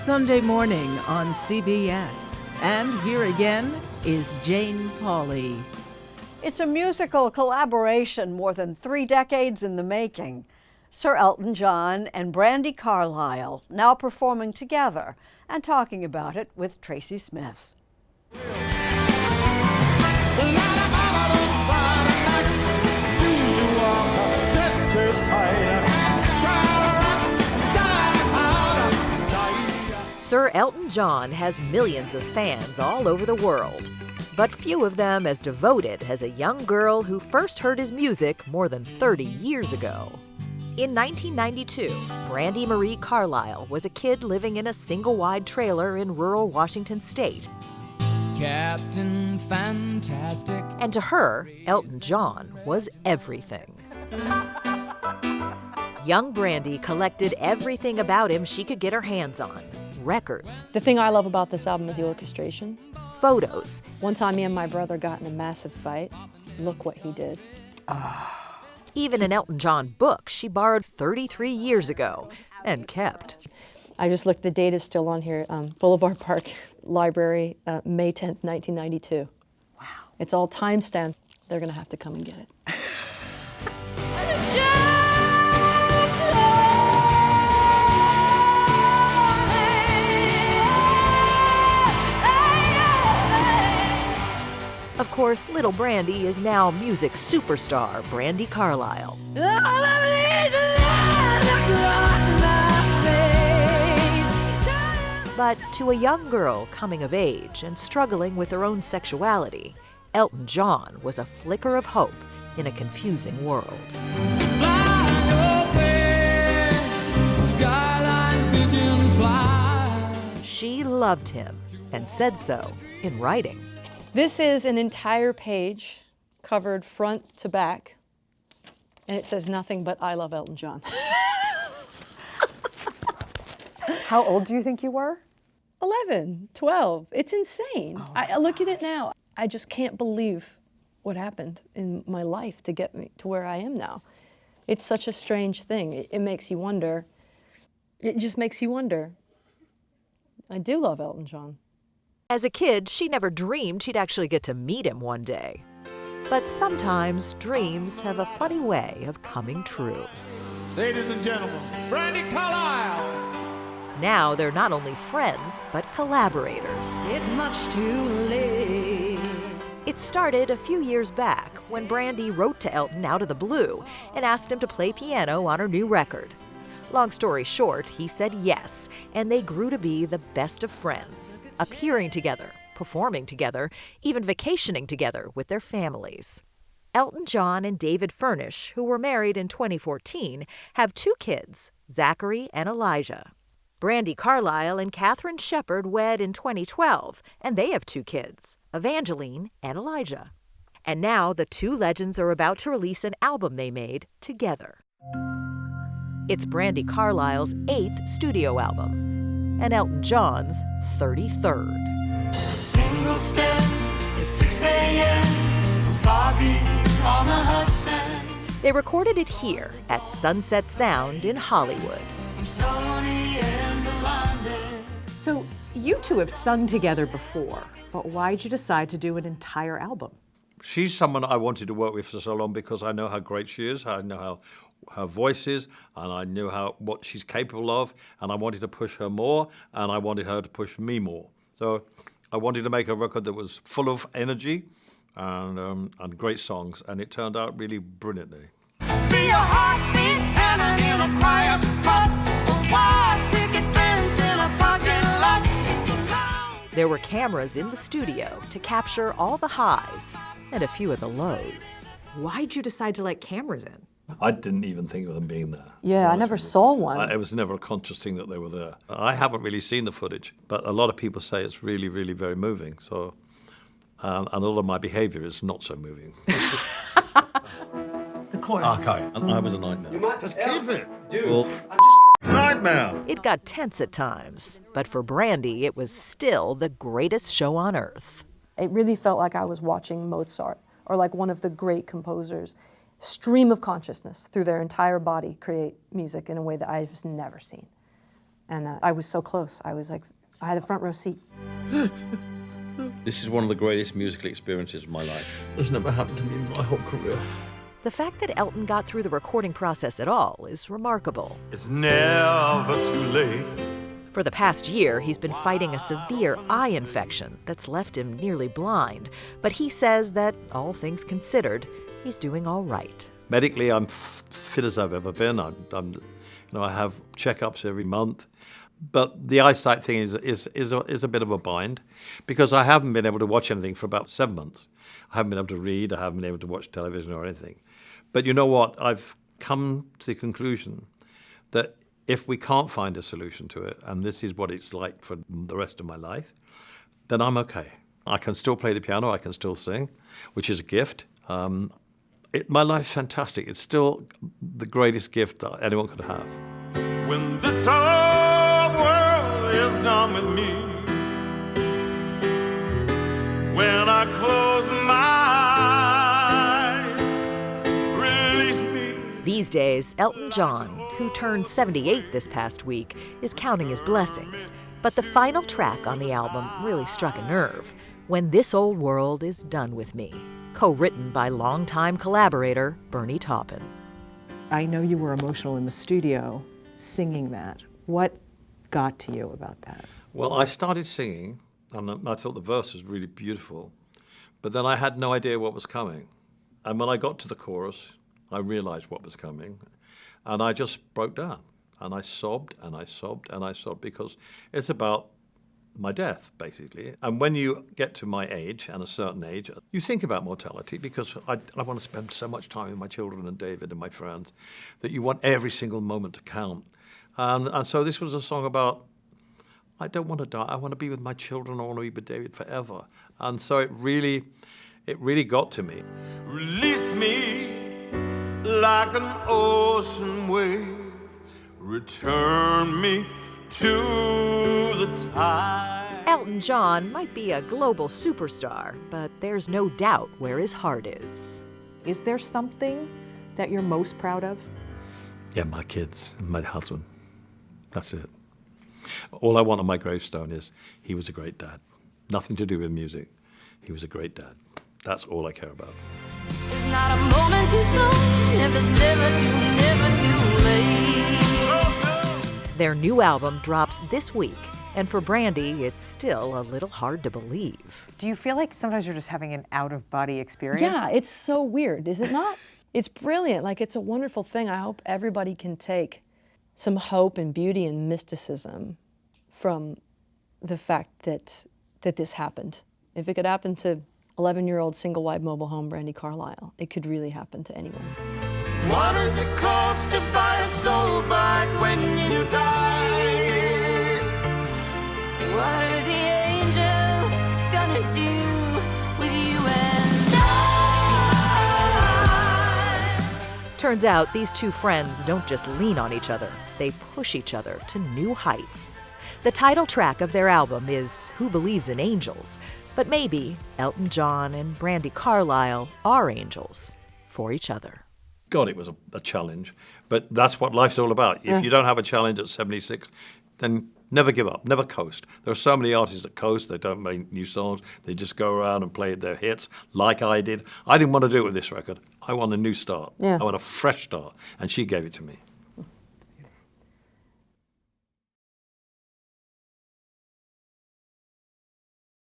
Sunday Morning on CBS. And here again is Jane Pauley. It's a musical collaboration more than 3 decades in the making. Sir Elton John and Brandi Carlile now performing together and talking about it with Tracy Smith. Sir Elton John has millions of fans all over the world, but few of them as devoted as a young girl who first heard his music more than 30 years ago. In 1992, Brandi Marie Carlile was a kid living in a single-wide trailer in rural Washington state. Captain Fantastic. And to her, Elton John was everything. Young Brandi collected everything about him she could get her hands on. Records. The thing I love about this album is the orchestration. Photos. One time me and my brother got in a massive fight. Look what he did. Even an Elton John book she borrowed 33 years ago and kept. I just looked, the date is still on here, Boulevard Park Library, May 10th, 1992. Wow. It's all time-stamped. They're gonna have to come and get it. Of course, little Brandi is now music superstar Brandi Carlile. But to a young girl coming of age and struggling with her own sexuality, Elton John was a flicker of hope in a confusing world. She loved him and said so in writing. This is an entire page covered front to back, and it says nothing but I love Elton John. How old do you think you were? 11, 12. It's insane. I look at it now. I just can't believe what happened in my life to get me to where I am now. It's such a strange thing. It makes you wonder. It just makes you wonder. I do love Elton John. As a kid, she never dreamed she'd actually get to meet him one day. But sometimes dreams have a funny way of coming true. Ladies and gentlemen, Brandi Carlile. Now they're not only friends, but collaborators. It's much too late. It started a few years back when Brandi wrote to Elton out of the blue and asked him to play piano on her new record. Long story short, he said yes, and they grew to be the best of friends, appearing together, performing together, even vacationing together with their families. Elton John and David Furnish, who were married in 2014, have 2 kids, Zachary and Elijah. Brandi Carlile and Catherine Shepard wed in 2012, and they have 2 kids, Evangeline and Elijah. And now the 2 legends are about to release an album they made together. It's Brandi Carlile's 8th studio album, and Elton John's 33rd. Single step at 6 a.m. foggy on the Hudson. They recorded it here at Sunset Sound in Hollywood. From Stony End to London. So you two have sung together before, but why'd you decide to do an entire album? She's someone I wanted to work with for so long because I know how great she is, I know how her voice is, and I knew what she's capable of, and I wanted to push her more, and I wanted her to push me more. So I wanted to make a record that was full of energy and great songs, and it turned out really brilliantly. Be a heartbeat cannon in a quiet spot, a wide picket fence in a parking lot. It's a long... There were cameras in the studio to capture all the highs and a few of the lows. Why'd you decide to let cameras in? I didn't even think of them being there. Yeah, I never saw one. It was never a conscious thing that they were there. I haven't really seen the footage, but a lot of people say it's really, really very moving. So, and a lot of my behavior is not so moving. The chorus. Okay, I was a nightmare. You might just keep it. Dude, Well, I'm just nightmare. It got tense at times, but for Brandi, it was still the greatest show on earth. It really felt like I was watching Mozart or like one of the great composers. Stream of consciousness through their entire body create music in a way that I've never seen. And I was so close. I was like, I had the front row seat. This is one of the greatest musical experiences of my life. It's never happened to me in my whole career. The fact that Elton got through the recording process at all is remarkable. It's never too late. For the past year, he's been fighting a severe eye infection that's left him nearly blind. But he says that, all things considered, he's doing all right. Medically, I'm fit as I've ever been. I have checkups every month. But the eyesight thing is a bit of a bind because I haven't been able to watch anything for about 7 months. I haven't been able to read. I haven't been able to watch television or anything. But you know what? I've come to the conclusion that if we can't find a solution to it, and this is what it's like for the rest of my life, then I'm okay. I can still play the piano. I can still sing, which is a gift. My life's fantastic. It's still the greatest gift that anyone could have. When this whole world is done with me, when I close my eyes, release me. These days, Elton John, who turned 78 this past week, is counting his blessings. But the final track on the album really struck a nerve. When This Old World Is Done With Me, co-written by longtime collaborator Bernie Taupin. I know you were emotional in the studio singing that. What got to you about that? Well, I started singing, and I thought the verse was really beautiful, but then I had no idea what was coming. And when I got to the chorus, I realized what was coming, and I just broke down. And I sobbed, and I sobbed, and I sobbed, because it's about my death, basically. And when you get to my age, and a certain age, you think about mortality, because I want to spend so much time with my children and David and my friends, that you want every single moment to count. And so this was a song about, I don't want to die, I want to be with my children, I want to be with David forever. And so it really got to me. Release me like an ocean wave. Return me to the tide. Elton John might be a global superstar, but there's no doubt where his heart is. Is there something that you're most proud of? Yeah, my kids and my husband. That's it. All I want on my gravestone is he was a great dad. Nothing to do with music. He was a great dad. That's all I care about. It's not a moment too soon if it's never too late. Their new album drops this week, and for Brandi, it's still a little hard to believe. Do you feel like sometimes you're just having an out-of-body experience? Yeah, it's so weird, is it not? It's brilliant. Like, it's a wonderful thing. I hope everybody can take some hope and beauty and mysticism from the fact that this happened. If it could happen to 11-year-old single-wide mobile home Brandi Carlile, it could really happen to anyone. What does it cost to buy a soul back when you die? What are the angels gonna do with you and I? Turns out these two friends don't just lean on each other, they push each other to new heights. The title track of their album is Who Believes in Angels? But maybe Elton John and Brandi Carlile are angels for each other. God, it was a challenge, but that's what life's all about. If you don't have a challenge at 76, then never give up, never coast. There are so many artists that coast, they don't make new songs, they just go around and play their hits like I did. I didn't want to do it with this record. I want a new start. I want a fresh start, and she gave it to me.